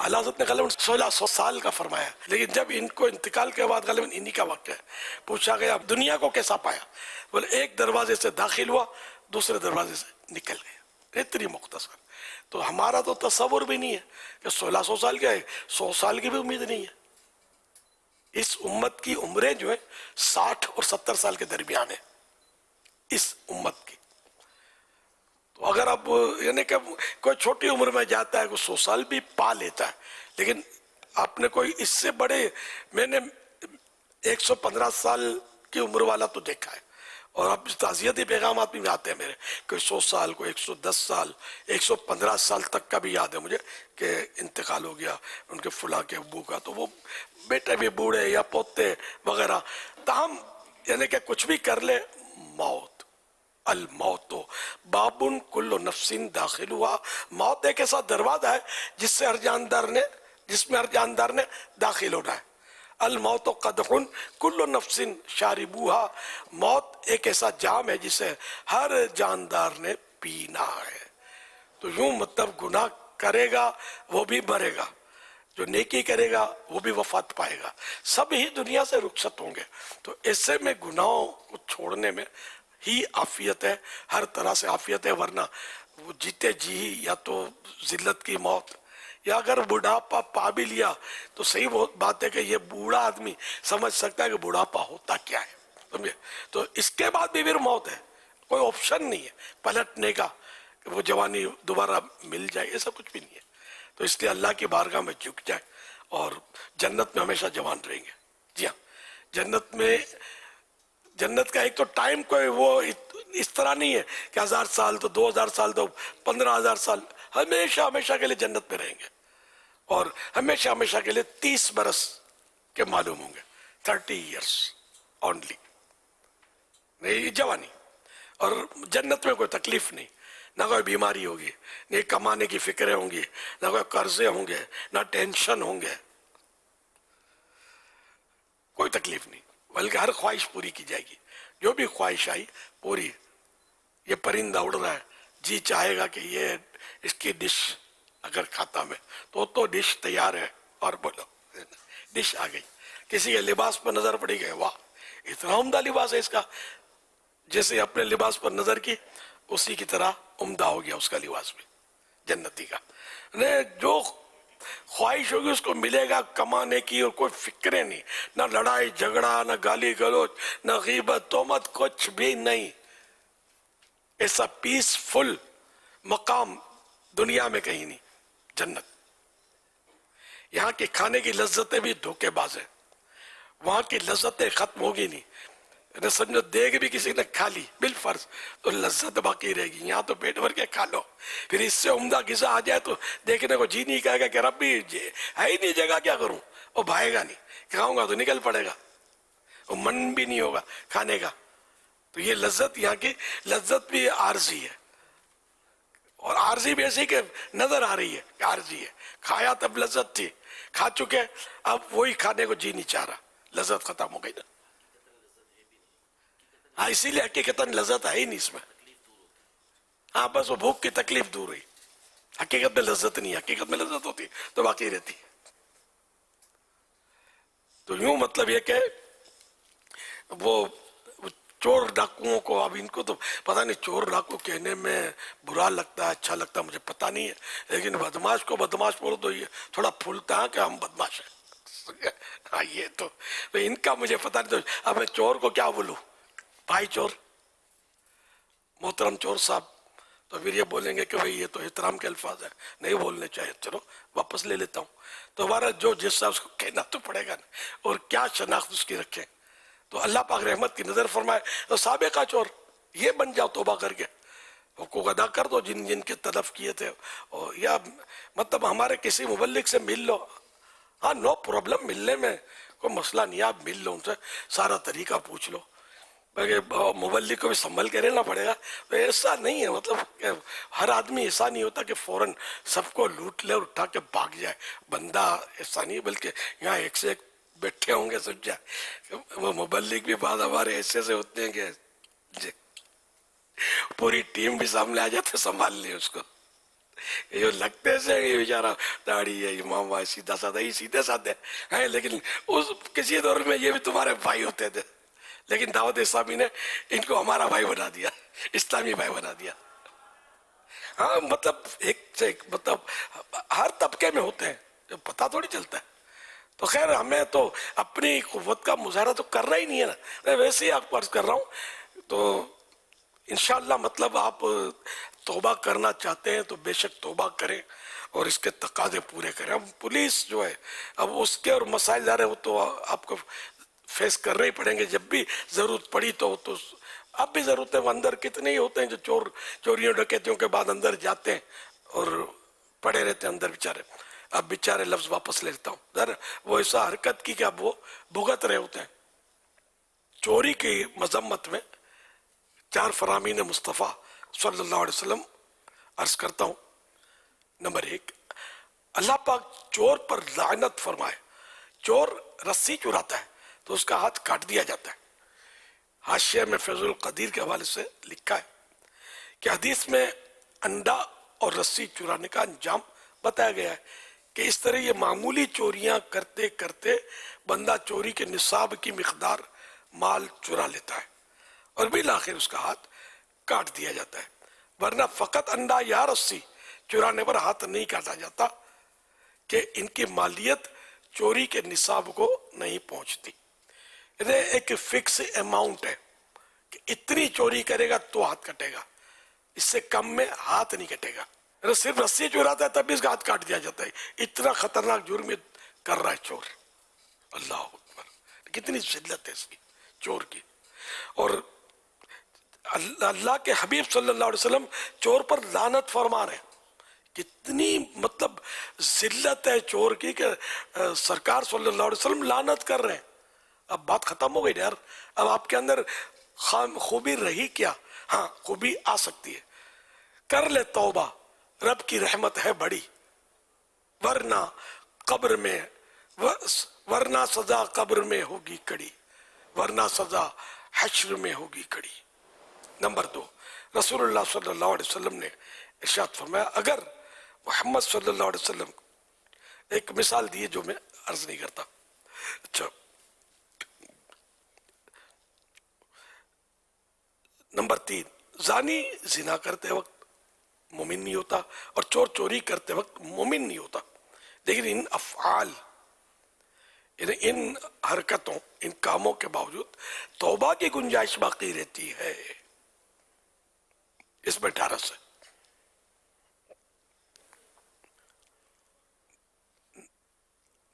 اعلیٰ حضرت نے غالباً 1600 سال کا فرمایا، لیکن جب ان کو انتقال کے بعد غالباً انہی کا واقعہ ہے، پوچھا گیا دنیا کو کیسا پایا، بولے ایک دروازے سے داخل ہوا، دوسرے دروازے سے نکل گیا، اتنی مختصر۔ تو ہمارا تو تصور بھی نہیں ہے کہ 1600 سال کا ہے، 100 سال کی بھی امید نہیں ہے۔ اس امت کی عمریں جو ہے 60 اور 70 سال کے درمیان ہے، اس امت کی۔ تو اگر اب یعنی کہ کوئی چھوٹی عمر میں جاتا ہے، کوئی 100 سال بھی پا لیتا ہے، لیکن آپ نے کوئی اس سے بڑے، میں نے 115 سال کی عمر والا تو دیکھا ہے، اور اب تعزیتی پیغامات بھی آتے ہیں میرے، کوئی 100 سال، کوئی 110 سال، 115 سال تک کا بھی یاد ہے مجھے کہ انتقال ہو گیا ان کے فلاں کے ابو کا، تو وہ بیٹے بھی بوڑھے یا پوتے وغیرہ، تاہم یعنی کہ کچھ بھی کر لے، موت، الموت باب کل نفس داخل ہوا، موت ایک ایسا دروازہ ہے جس میں ہر جاندار نے داخل ہونا ہے۔ الموت قدح کل نفس شاربوہا، موت ایک ایسا جام ہے جسے ہر جاندار نے پینا ہے۔ تو یوں مطلب گناہ کرے گا وہ بھی مرے گا، جو نیکی کرے گا وہ بھی وفات پائے گا، سب ہی دنیا سے رخصت ہوں گے۔ تو ایسے میں گناہوں کو چھوڑنے میں ہی عافیت ہے، ہر طرح سے عافیت ہے، ورنہ وہ جیتے جی یا تو ذلت کی موت، یا اگر بڑھاپا پا بھی لیا تو صحیح بات ہے کہ یہ بوڑھا آدمی سمجھ سکتا ہے کہ بڑھاپا ہوتا کیا ہے، سمجھے؟ تو اس کے بعد بھی پھر موت ہے، کوئی آپشن نہیں ہے پلٹنے کا کہ وہ جوانی دوبارہ مل جائے، ایسا کچھ بھی نہیں ہے۔ تو اس لیے اللہ کی بارگاہ میں جھک جائے اور جنت میں ہمیشہ جوان رہیں گے۔ جی ہاں، جنت کا ایک تو ٹائم کوئی وہ اس طرح نہیں ہے کہ 1000 سال تو 2000 سال تو 15000 سال، ہمیشہ ہمیشہ کے لیے جنت میں رہیں گے، اور ہمیشہ ہمیشہ کے لیے 30 برس کے معلوم ہوں گے، 30 years اونلی، نہیں جوانی۔ اور جنت میں کوئی تکلیف نہیں، نہ کوئی بیماری ہوگی، نہ کمانے کی فکریں ہوں گی، نہ کوئی قرضے ہوں گے، نہ ٹینشن ہوں گے، کوئی تکلیف نہیں، بلکہ ہر خواہش پوری کی جائے گی، جو بھی خواہش آئی پوری۔ یہ پرندہ اڑ رہا ہے، جی چاہے گا کہ یہ اس کی ڈش اگر کھاتا میں تو ڈش تیار ہے، اور بولو ڈش آ گئی۔ کسی کے لباس پر نظر پڑی گئی، واہ اتنا عمدہ لباس ہے اس کا، جیسے اپنے لباس پر نظر کی اسی کی طرح عمدہ ہو گیا اس کا لباس بھی جنتی کا۔ جو خواہش ہوگی اس کو ملے گا، کمانے کی، اور کوئی فکریں نہیں، نہ لڑائی جھگڑا، نہ گالی گلوچ، نہ غیبت تہمت، کچھ بھی نہیں۔ ایسا پیسفل مقام دنیا میں کہیں نہیں، جنت۔ یہاں کے کھانے کی لذتیں بھی دھوکے باز ہیں، وہاں کی لذتیں ختم ہوگی نہیں، سمجھو دیگ بھی کسی نے کھا لی بالفرض تو لذت باقی رہے گی، یہاں تو پیٹ بھر کے کھا لو، پھر اس سے عمدہ غذا آ جائے تو دیکھنے کو جی نہیں کہے گا کہ ربی ہے ہی نہیں جگہ، کیا کروں، وہ بھائے گا نہیں، کھاؤں گا تو نکل پڑے گا، وہ من بھی نہیں ہوگا کھانے کا۔ تو یہ لذت، یہاں کی لذت بھی عارضی ہے، اور عارضی بھی ایسی کہ نظر آ رہی ہے کہ عارضی ہے، کھایا تب لذت تھی، کھا چکے اب وہی کھانے کو جی نہیں چاہ رہا، لذت ختم ہو گئی نا۔ ہاں اسی لیے حقیقتاً لذت ہے ہی نہیں اس میں، ہاں بس وہ بھوک کی تکلیف دور ہوئی، حقیقت میں لذت نہیں، حقیقت میں لذت ہوتی تو باقی رہتی۔ تو یوں مطلب یہ کہ وہ چور ڈاکوؤں کو، اب ان کو تو پتہ نہیں چور ڈاکو کہنے میں برا لگتا ہے اچھا لگتا ہے مجھے پتہ نہیں ہے، لیکن بدماش کو بدماش بولو تو یہ تھوڑا پھولتا ہے کہ ہم بدماش ہیں، ہاں یہ تو ان کا مجھے پتہ نہیں، تو اب میں چور کو کیا بولوں، بھائی چور، محترم چور صاحب، تو پھر یہ بولیں گے کہ بھئی یہ تو احترام کے الفاظ ہیں، نہیں بولنے چاہیے، چلو واپس لے لیتا ہوں۔ تو ہمارا جو جس اس کو کہنا تو پڑے گا، اور کیا شناخت اس کی رکھیں۔ تو اللہ پاک رحمت کی نظر فرمائے تو سابقہ چور یہ بن جاؤ، توبہ کر کے حقوق ادا کر دو جن جن کے تلف کیے تھے، اور یا مطلب ہمارے کسی مبلغ سے مل لو، ہاں نو پرابلم، ملنے میں کوئی مسئلہ نہیں، آپ مل لو ان سے، سارا طریقہ پوچھ لو، بلکہ مبلغ کو بھی سنبھل کے رہنا پڑے گا۔ تو ایسا نہیں ہے، مطلب کہ ہر آدمی ایسا نہیں ہوتا کہ فوراً سب کو لوٹ لے اور اٹھا کے بھاگ جائے، بندہ ایسا نہیں، بلکہ یہاں ایک سے ایک بیٹھے ہوں گے سب جائے۔ وہ مبلغ بھی بعض ہمارے ایسے سے ہوتے ہیں کہ پوری ٹیم بھی سامنے آ جاتے سنبھال لے اس کو، یہ جو لگتے سے یہ بیچارہ داڑھی ہے امام ہے سیدھا سادہ یہ سیدھے سادھے ہیں، لیکن اس کسی دور میں یہ بھی تمہارے بھائی ہوتے تھے، لیکن دعوت اسلامی نے ان کو ہمارا بھائی بنا دیا، اسلامی بھائی بنا دیا۔ ہاں مطلب ایک سے ایک مطلب ہر طبقے میں ہوتے ہیں، پتہ تھوڑی چلتا ہے۔ تو خیر ہمیں تو اپنی قوت کا مظاہرہ تو کرنا ہی نہیں ہے نا، میں ویسے ہی آپ کو عرض کر رہا ہوں۔ تو انشاءاللہ مطلب آپ توبہ کرنا چاہتے ہیں تو بے شک توبہ کریں اور اس کے تقاضے پورے کریں۔ اب پولیس جو ہے اب اس کے اور مسائل ظاہر ہے وہ تو آپ کو فیس کرنے ہی پڑیں گے، جب بھی ضرورت پڑی تو اب بھی ضرورت ہے۔ وہ اندر کتنے ہی ہوتے ہیں جو چوریوں ڈکیتیوں کے بعد اندر جاتے ہیں اور پڑے رہتے ہیں اندر بیچارے۔ اب بیچارے لفظ واپس لے لیتا ہوں، ذرا وہ ایسا حرکت کی کہ اب وہ بھگت رہے ہوتے ہیں۔ چوری کی مذمت میں 4 فرامین مصطفیٰ صلی اللہ علیہ وسلم عرض کرتا ہوں۔ نمبر 1، اللہ پاک چور پر لعنت فرمائے۔ چور رسی چراتا ہے تو اس کا ہاتھ کاٹ دیا جاتا ہے۔ حاشیہ میں فیض القدیر کے حوالے سے لکھا ہے کہ حدیث میں انڈا اور رسی چرانے کا انجام بتایا گیا ہے کہ اس طرح یہ معمولی چوریاں کرتے کرتے بندہ چوری کے نصاب کی مقدار مال چرا لیتا ہے اور بالآخر اس کا ہاتھ کاٹ دیا جاتا ہے، ورنہ فقط انڈا یا رسی چرانے پر ہاتھ نہیں کاٹا جاتا کہ ان کی مالیت چوری کے نصاب کو نہیں پہنچتی۔ ایک فکس اماؤنٹ ہے کہ اتنی چوری کرے گا تو ہاتھ کٹے گا، اس سے کم میں ہاتھ نہیں کٹے گا۔ صرف رسی چراتا ہے تب بھی اس کا ہاتھ کاٹ دیا جاتا ہے، اتنا خطرناک جرم کر رہا ہے چور۔ اللہ اکبر، کتنی شدت ہے اس کی چور کی۔ اور اللہ کے حبیب صلی اللہ علیہ وسلم چور پر لعنت فرما رہے ہیں۔ کتنی مطلب ذلت ہے چور کی کہ سرکار صلی اللہ علیہ وسلم لعنت کر رہے ہیں۔ اب بات ختم ہو گئی یار، اب آپ کے اندر خوبی رہی کیا؟ ہاں خوبی آ سکتی ہے، کر لے توبہ، رب کی رحمت ہے بڑی، ورنہ قبر میں ورنہ سزا قبر میں ہوگی کڑی، ورنہ سزا حشر میں ہوگی کڑی۔ نمبر 2، رسول اللہ صلی اللہ علیہ وسلم نے ارشاد فرمایا، اگر محمد صلی اللہ علیہ وسلم ایک مثال دی ہے جو میں عرض نہیں کرتا۔ اچھا، نمبر 3، زانی زنا کرتے وقت مومن نہیں ہوتا اور چور چوری کرتے وقت مومن نہیں ہوتا، لیکن ان افعال ان حرکتوں ان کاموں کے باوجود توبہ کی گنجائش باقی رہتی ہے، اس میں ڈھارس ہے۔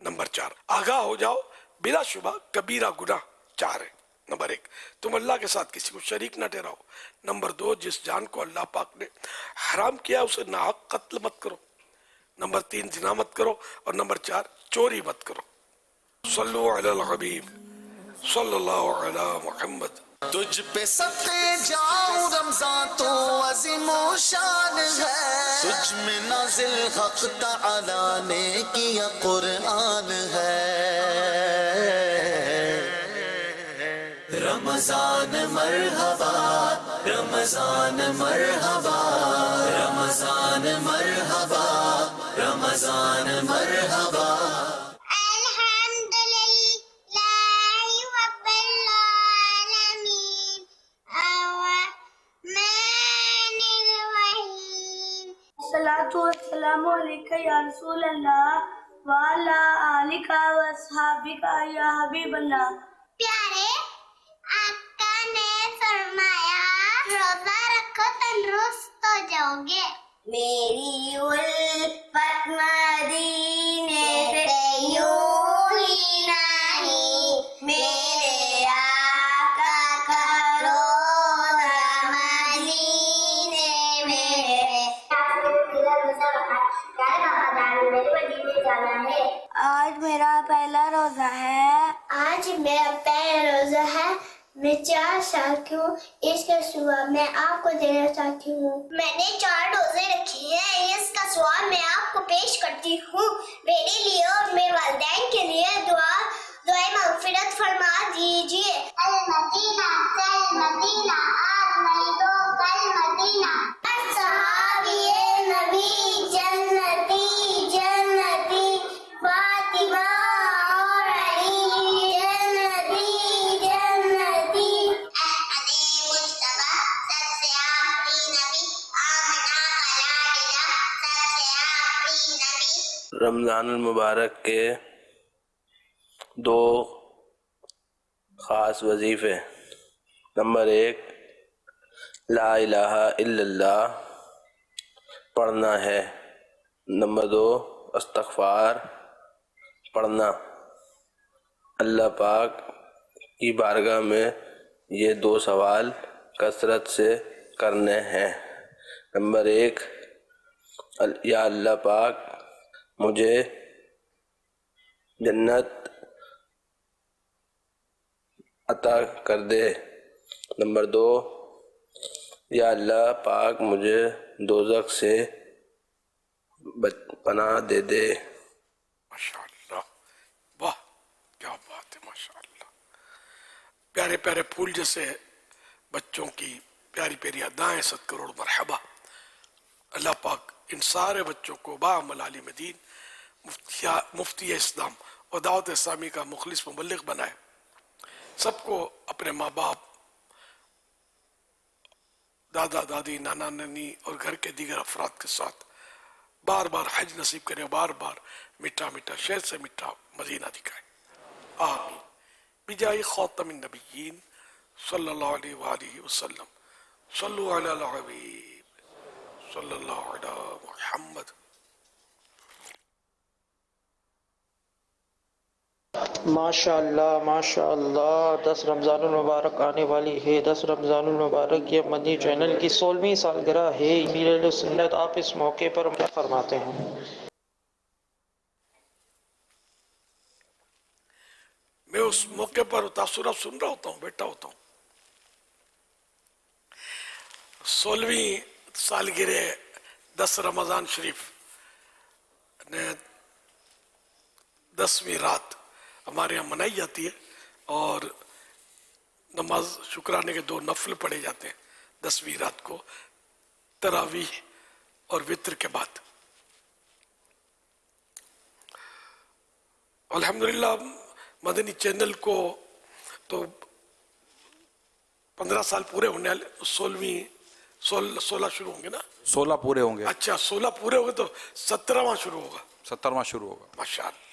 نمبر 4، آگاہ ہو جاؤ بلا شبہ کبیرہ گناہ 4 ہے۔ نمبر 1، تم اللہ کے ساتھ کسی کو شریک نہ ٹھہراؤ۔ نمبر 2، جس جان کو اللہ پاک نے حرام کیا اسے ناحق قتل مت کرو۔ نمبر 3، زنا مت کرو، اور نمبر 4، چوری مت کرو۔ صلو علی الحبیب صلی اللہ علی محمد۔ تجھ پہ صدقے جاؤں رمضان تو عظیم و شان ہے، تجھ میں نازل حق تعالیٰ نے کیا قرآن ہے۔ رمضان مرحبا، رمضان مرحبا، رمضان مرحبا، رمضان مرحبا۔ السلام علیکم یا رسول اللہ وعلا آلک و اصحابک یا حبیب اللہ۔ پیارے آقا نے فرمایا روزہ رکھو تندرست ہو جاؤ گے۔ میری الفت مدینے سے یوں ہی نہیں، میرے آقا کا روزہ مدینے میں۔ آج میرا پہلا روزہ ہے۔ آج میرا پہلا روزہ ہے۔ میں 4 سال کی ہوں، اس کا ثواب میں آپ کو دینا چاہتی ہوں۔ میں نے 4 روزے رکھے ہیں، اس کا ثواب میں آپ کو پیش کرتی ہوں۔ میرے لیے اور میرے والدین کے لیے دعائے مغفرت فرما دیجیے۔ المدینہ کل مدینہ، آج نہیں تو کل مدینہ۔ صحابی نبی رمضان المبارک کے دو خاص وظیفے. نمبر 1 لا الہ الا اللہ پڑھنا ہے. نمبر 2 استغفار پڑھنا. اللہ پاک کی بارگاہ میں یہ 2 سوال کثرت سے کرنے ہیں. نمبر 1 یا اللہ پاک مجھے جنت عطا کر دے. نمبر 2 یا اللہ پاک مجھے دوزخ سے پناہ دے دے. ماشاءاللہ، واہ کیا بات ہے، ماشاءاللہ. پیارے پیارے پھول جیسے بچوں کی پیاری پیاری ادائیں، 100 کروڑ مرحبا. اللہ پاک ان سارے بچوں کو باعمل عالم دین، مفتی اسلام اور دعوت اسلامی کا مخلص مبلغ بنائے. سب کو اپنے ماں باپ، دادا دادی، نانا نانی اور گھر کے دیگر افراد کے ساتھ بار بار حج نصیب کرے، بار بار میٹھا میٹھا شہد سے میٹھا مدینہ دکھائے. آمین. بجائے خاتم النبیین صلی اللہ علیہ وآلہ وسلم. صلو علی الحبیب صلی اللہ علی محمد. ماشاء اللہ 10 رمضان المبارک آنے والی ہے. 10 رمضان المبارک یہ مدنی چینل کی 16ویں سالگرہ ہے. امیر اہل سنت آپ اس موقع پر کیا فرماتے ہیں؟ میں اس موقع پر تاثرات سن رہا ہوتا ہوں، بیٹھا ہوتا ہوں. 16ویں سالگرہ 10 رمضان شریف نے 10ویں رات ہمارے یہاں منائی جاتی ہے، اور نماز شکرانے کے 2 نفل پڑھے جاتے ہیں 10ویں رات کو، تراویح اور وتر کے بعد. الحمدللہ مدنی چینل کو تو 15 سال پورے ہونے والے. 16 شروع ہوں گے نا؟ 16 پورے ہوں گے. اچھا 16 پورے ہو گئے تو 17واں شروع ہوگا. 17واں شروع ہوگا. ماشاءاللہ.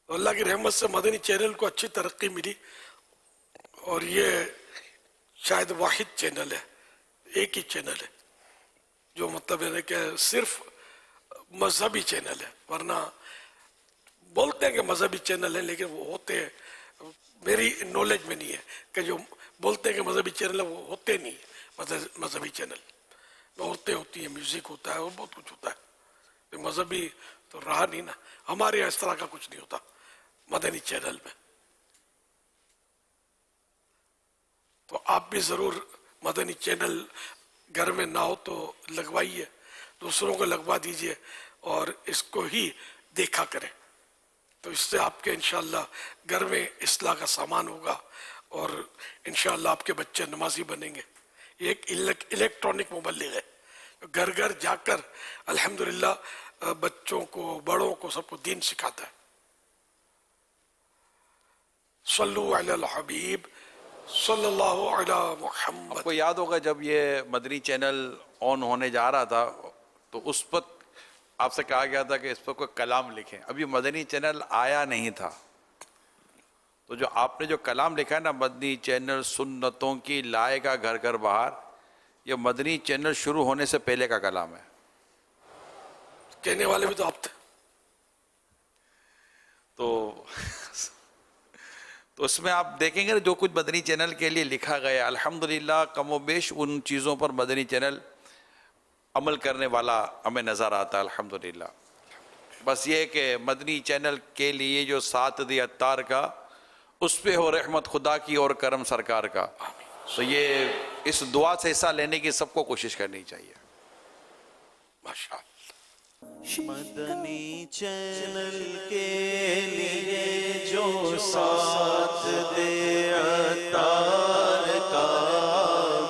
اللہ کی رحمت سے مدنی چینل کو اچھی ترقی ملی، اور یہ شاید واحد چینل ہے، ایک ہی چینل ہے جو مطلب ہے کہ صرف مذہبی چینل ہے. ورنہ بولتے ہیں کہ مذہبی چینل ہے، لیکن وہ ہوتے ہیں، میری نالج میں نہیں ہے کہ جو بولتے ہیں کہ مذہبی چینل ہے وہ ہوتے نہیں مذہبی چینل. عورتیں ہوتی ہیں، میوزک ہوتا ہے اور بہت کچھ ہوتا ہے. مذہبی تو رہا نہیں نا. ہمارے یہاں اس طرح کا کچھ نہیں ہوتا مدنی چینل میں. تو آپ بھی ضرور مدنی چینل گھر میں نہ ہو تو لگوائیے، دوسروں کو لگوا دیجئے اور اس کو ہی دیکھا کریں. تو اس سے آپ کے انشاءاللہ گھر میں اصلاح کا سامان ہوگا، اور انشاءاللہ آپ کے بچے نمازی بنیں گے. یہ ایک الیکٹرانک مبلغ ہے، گھر گھر جا کر الحمدللہ بچوں کو، بڑوں کو، سب کو دین سکھاتا ہے. صلو علی الحبیب صلی اللہ علی محمد. آپ کو یاد ہوگا جب یہ مدنی چینل آن ہونے جا رہا تھا تو اس وقت آپ سے کہا گیا تھا کہ اس پر کوئی کلام لکھیں. ابھی مدنی چینل آیا نہیں تھا، تو جو آپ نے جو کلام لکھا ہے نا، مدنی چینل سنتوں کی لائے گا گھر گھر باہر، یہ مدنی چینل شروع ہونے سے پہلے کا کلام ہے. کہنے والے بھی تو آپ تھے. تو اس میں آپ دیکھیں گے جو کچھ مدنی چینل کے لیے لکھا گیا، الحمدللہ کم و بیش ان چیزوں پر مدنی چینل عمل کرنے والا ہمیں نظر آتا ہے الحمدللہ. بس یہ کہ مدنی چینل کے لیے جو ساتھ دی عطار کا، اس پہ ہو رحمت خدا کی اور کرم سرکار کا. تو یہ اس دعا سے حصہ لینے کی سب کو کوشش کرنی چاہیے. ماشاءاللہ. مدنی چینل کے لیے جو ساتھ دے عطار کا،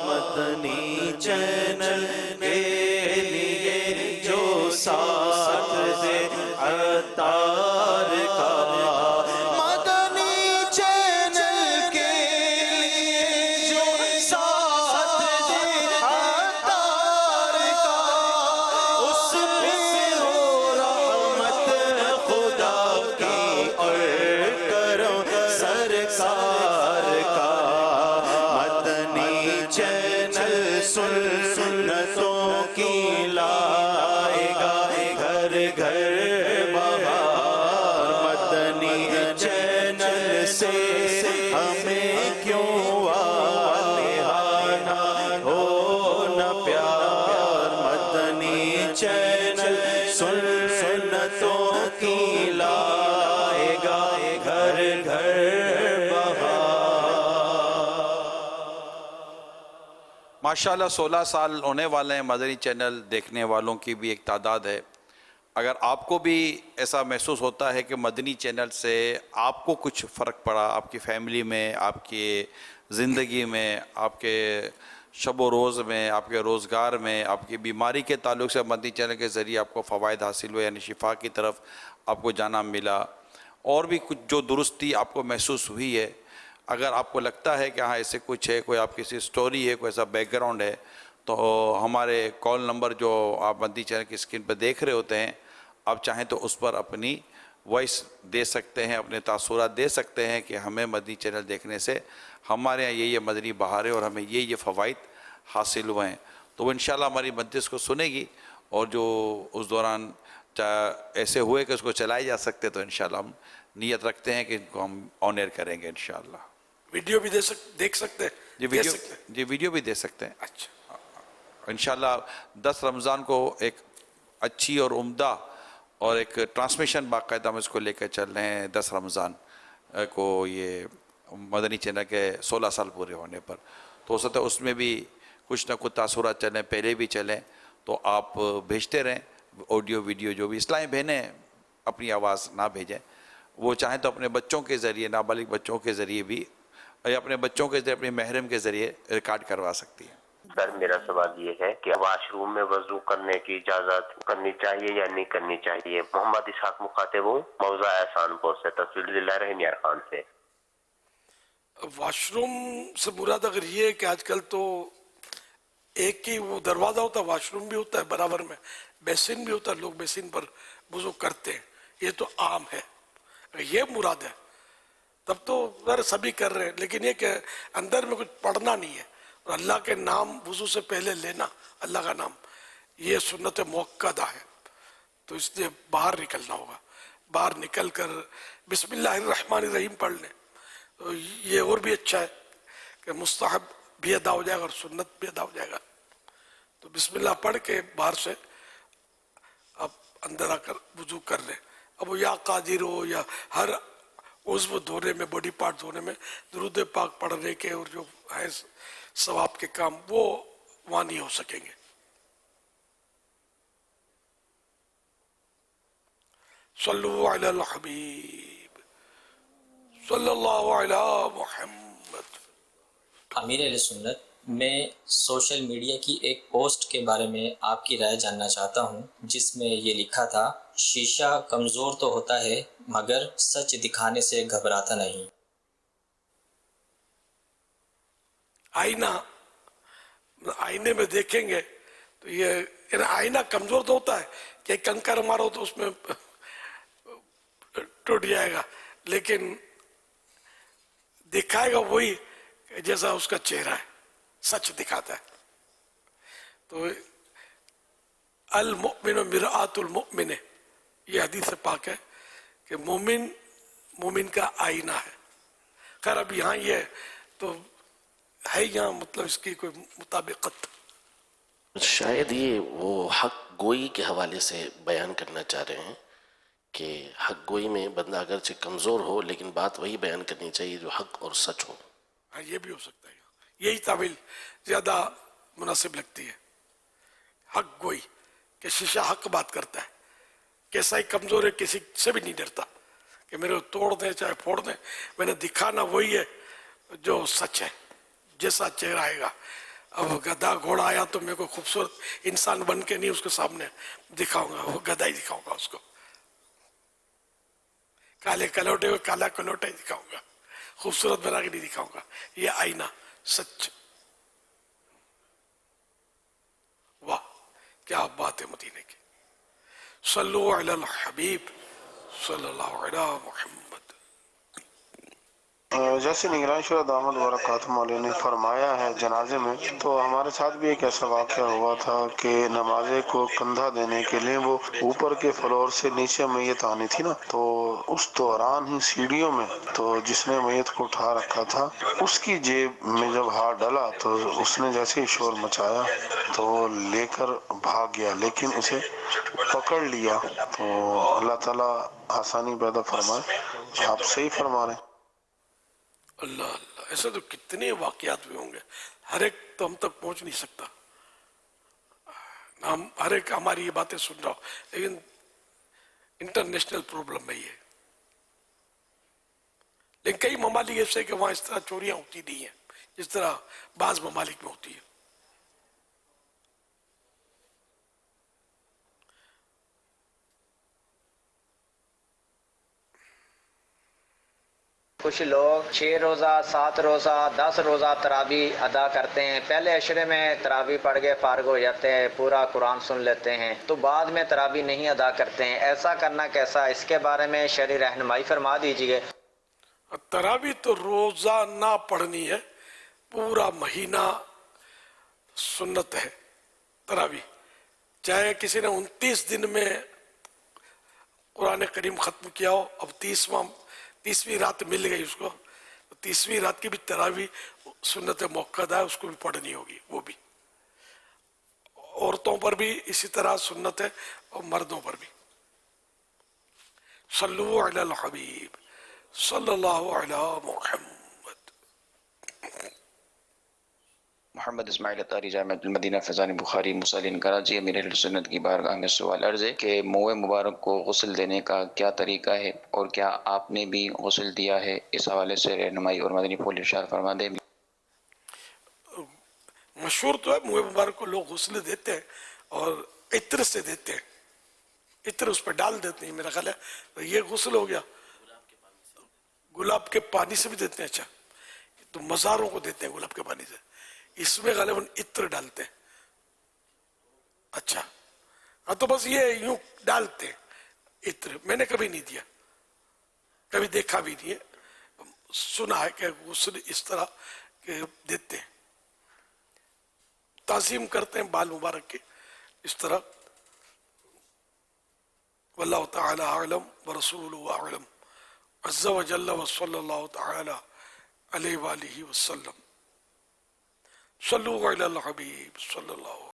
مدنی چینل کے لیے جو ساتھ دے عطار کا، مدنی چینل کے لیے جو ساتھ دے عطار کا، اس گھر بہار مدنی چینل سے ہمیں کیوں آنا ہو نہ پیار مدنی چینل سنتوں کی لائے گا گھر گھر بہار. ماشاءاللہ 16 سال ہونے والے ہیں مدنی چینل دیکھنے والوں کی بھی ایک تعداد ہے. اگر آپ کو بھی ایسا محسوس ہوتا ہے کہ مدنی چینل سے آپ کو کچھ فرق پڑا آپ کی فیملی میں، آپ کی زندگی میں، آپ کے شب و روز میں، آپ کے روزگار میں، آپ کی بیماری کے تعلق سے مدنی چینل کے ذریعے آپ کو فوائد حاصل ہوئے، یعنی شفا کی طرف آپ کو جانا ملا، اور بھی کچھ جو درستی آپ کو محسوس ہوئی ہے، اگر آپ کو لگتا ہے کہ ہاں ایسے کچھ ہے، کوئی آپ کسی سٹوری ہے، کوئی ایسا بیک گراؤنڈ ہے، تو ہمارے کال نمبر جو آپ مدنی چینل کی اسکرین پہ دیکھ رہے ہوتے ہیں، آپ چاہیں تو اس پر اپنی وائس دے سکتے ہیں، اپنے تاثرات دے سکتے ہیں کہ ہمیں مدنی چینل دیکھنے سے ہمارے یہاں یہ مدنی بہار ہے اور ہمیں یہ فوائد حاصل ہوئے ہیں. تو وہ انشاءاللہ ہماری مجلس کو سنے گی، اور جو اس دوران ایسے ہوئے کہ اس کو چلائے جا سکتے تو انشاءاللہ ہم نیت رکھتے ہیں کہ ان کو ہم آن ایئر کریں گے انشاءاللہ. ویڈیو بھی دیکھ سکتے ہیں؟ جی ویڈیو بھی دے سکتے ہیں اچھا. انشاءاللہ 10 رمضان کو ایک اچھی اور عمدہ اور ایک ٹرانسمیشن باقاعدہ ہم اس کو لے کر چل رہے ہیں 10 رمضان کو، یہ مدنی چینل کے 16 سال پورے ہونے پر. تو ہو سکتا ہے اس میں بھی کچھ نہ کچھ تاثرات چلیں، پہلے بھی چلیں، تو آپ بھیجتے رہیں آڈیو ویڈیو. جو بھی اسلامی بہنیں اپنی آواز نہ بھیجیں، وہ چاہیں تو اپنے بچوں کے ذریعے، نابالغ بچوں کے ذریعے بھی، یا اپنے بچوں کے ذریعے، اپنے محرم کے ذریعے ریکارڈ کروا سکتی ہیں. سر میرا سوال یہ ہے کہ واش روم میں وضو کرنے کی اجازت کرنی چاہیے یا نہیں کرنی چاہیے؟ محمد اسحاق مخاطب ہوں، موضوع احسان پور سے، تصویر ضلع رحیم یار خان سے. واش روم سے مراد اگر یہ ہے کہ آج کل تو ایک ہی وہ دروازہ ہوتا ہے، واش روم بھی ہوتا ہے برابر میں، بیسن بھی ہوتا ہے، لوگ بیسن پر وضو کرتے ہیں، یہ تو عام ہے. اگر یہ مراد ہے تب تو سبھی کر رہے ہیں، لیکن یہ کہ اندر میں کچھ پڑھنا نہیں ہے، اور اللہ کے نام وضو سے پہلے لینا، اللہ کا نام، یہ سنت موقدہ ہے. تو اس لیے باہر نکلنا ہوگا، باہر نکل کر بسم اللہ الرحمن الرحیم پڑھ لیں، تو یہ اور بھی اچھا ہے کہ مستحب بھی ادا ہو جائے گا اور سنت بھی ادا ہو جائے گا. تو بسم اللہ پڑھ کے باہر سے اب اندر آ کر وضو کر لیں. اب وہ یا قادر ہو یا ہر عضو دھونے میں، باڈی پارٹ دھونے میں درود پاک پڑھنے کے اور جو ہے ثواب کے کام، وہ وہاں نہیں ہو سکیں گے. صلو علی الحبیب صلی اللہ علی محمد. امیر اہل سنت، میں سوشل میڈیا کی ایک پوسٹ کے بارے میں آپ کی رائے جاننا چاہتا ہوں، جس میں یہ لکھا تھا شیشہ کمزور تو ہوتا ہے مگر سچ دکھانے سے گھبراتا نہیں. آئینے میں دیکھیں گے تو یہ آئینہ کمزور تو ہوتا ہے کہ کنکر مارو تو اس میں ٹوٹ جائے گا، لیکن دکھائے گا وہی جیسا اس کا چہرہ ہے، سچ دکھاتا ہے. تو المؤمن مرآت المؤمن، یہ حدیث پاک ہے کہ مومن کا آئینہ ہے. خیر اب یہاں یہ تو ہے، یہاں مطلب اس کی کوئی مطابقت شاید یہ وہ حق گوئی کے حوالے سے بیان کرنا چاہ رہے ہیں کہ حق گوئی میں بندہ اگرچہ کمزور ہو لیکن بات وہی بیان کرنی چاہیے جو حق اور سچ ہو. ہاں یہ بھی ہو سکتا ہے، یہی تعویل زیادہ مناسب لگتی ہے. حق گوئی کہ شیشہ حق بات کرتا ہے، کیسا ہی کمزور ہے، کسی سے بھی نہیں ڈرتا کہ میرے کو توڑ دیں چاہے پھوڑ دیں، میں نے دکھانا وہی ہے جو سچ ہے، جیسا چہرہ آئے گا. اب گدھا گھوڑا آیا تو میرے کو خوبصورت انسان بن کے نہیں اس کے سامنے دکھاؤں گا، وہ گدھا ہی دکھاؤں گا اس کو. کالے کلوٹے کو کالا کلوٹا ہی دکھاؤں گا، خوبصورت بنا کے نہیں دکھاؤں گا. یہ آئینہ سچ. واہ کیا بات ہے مدینے کی. صلو علی الحبیب صلی اللہ علیہ محمد. جیسے نگران شورا دامت برکاتہ علیہ نے فرمایا ہے جنازے میں، تو ہمارے ساتھ بھی ایک ایسا واقعہ ہوا تھا کہ نمازے کو کندھا دینے کے لیے وہ اوپر کے فلور سے نیچے میت آنی تھی نا، تو اس دوران ہی سیڑھیوں میں تو جس نے میت کو اٹھا رکھا تھا اس کی جیب میں جب ہاتھ ڈالا تو اس نے جیسے ہی شور مچایا تو وہ لے کر بھاگ گیا، لیکن اسے پکڑ لیا۔ تو اللہ تعالیٰ آسانی پیدا فرمائے۔ آپ صحیح فرما رہے ہیں۔ اللہ اللہ، ایسے تو کتنے واقعات بھی ہوں گے، ہر ایک تو ہم تک پہنچ نہیں سکتا، ہم ہر ایک ہماری یہ باتیں سن رہا ہوں، لیکن انٹرنیشنل پرابلم ہے یہ۔ لیکن کئی ممالک ایسے کہ وہاں اس طرح چوریاں ہوتی نہیں ہیں جس طرح بعض ممالک میں ہوتی ہے۔ کچھ لوگ 6 روزہ 7 روزہ 10 روزہ تراویح ادا کرتے ہیں، پہلے عشرے میں تراویح پڑھ کے فارغ ہو جاتے ہیں، پورا قرآن سن لیتے ہیں، تو بعد میں تراویح نہیں ادا کرتے ہیں، ایسا کرنا کیسا؟ اس کے بارے میں شرعی رہنمائی فرما دیجیے۔ تراویح تو روزہ نہ پڑھنی ہے، پورا مہینہ سنت ہے تراویح، چاہے کسی نے 29 دن میں قرآن کریم ختم کیا ہو، اب 30ویں رات مل گئی اس کو، 30ویں رات کی بھی تراویح سنت موقدہ ہے، اس کو بھی پڑھنی ہوگی، وہ بھی عورتوں پر بھی اسی طرح سنت ہے اور مردوں پر بھی۔ صلو علی الحبیب صلی اللہ علی محمد۔ محمد اسماعیل اتاری جامع المدینہ فیضان بخاری مسلم کراچی۔ امیر اہل سنت کی بارگاہ میں سوال عرض ہے کہ موئے مبارک کو غسل دینے کا کیا طریقہ ہے، اور کیا آپ نے بھی غسل دیا ہے؟ اس حوالے سے رہنمائی اور مدنی پھول ارشاد فرما دیں۔ مشہور تو ہے موئے مبارک کو لوگ غسل دیتے ہیں اور عطر سے دیتے ہیں، عطر اس پہ ڈال دیتے ہیں، میرا خیال ہے یہ غسل ہو گیا۔ گلاب کے پانی سے بھی دیتے ہیں، اچھا تو مزاروں کو دیتے ہیں گلاب کے پانی سے، اس میں غالباً عطر ڈالتے ہیں۔ اچھا ہاں، تو بس یہ یوں ڈالتے ہیں عطر، میں نے کبھی نہیں دیا، کبھی دیکھا بھی نہیں ہے، سنا ہے کہ غسل اس طرح کہ دیتے ہیں، تعظیم کرتے ہیں بال مبارک کے اس طرح۔ واللہ تعالی اعلم ورسولہ اعلم عز وجل وصلی اللہ تعالی علیہ وآلہ وسلم۔ صلو علی الحبیب صلی اللہ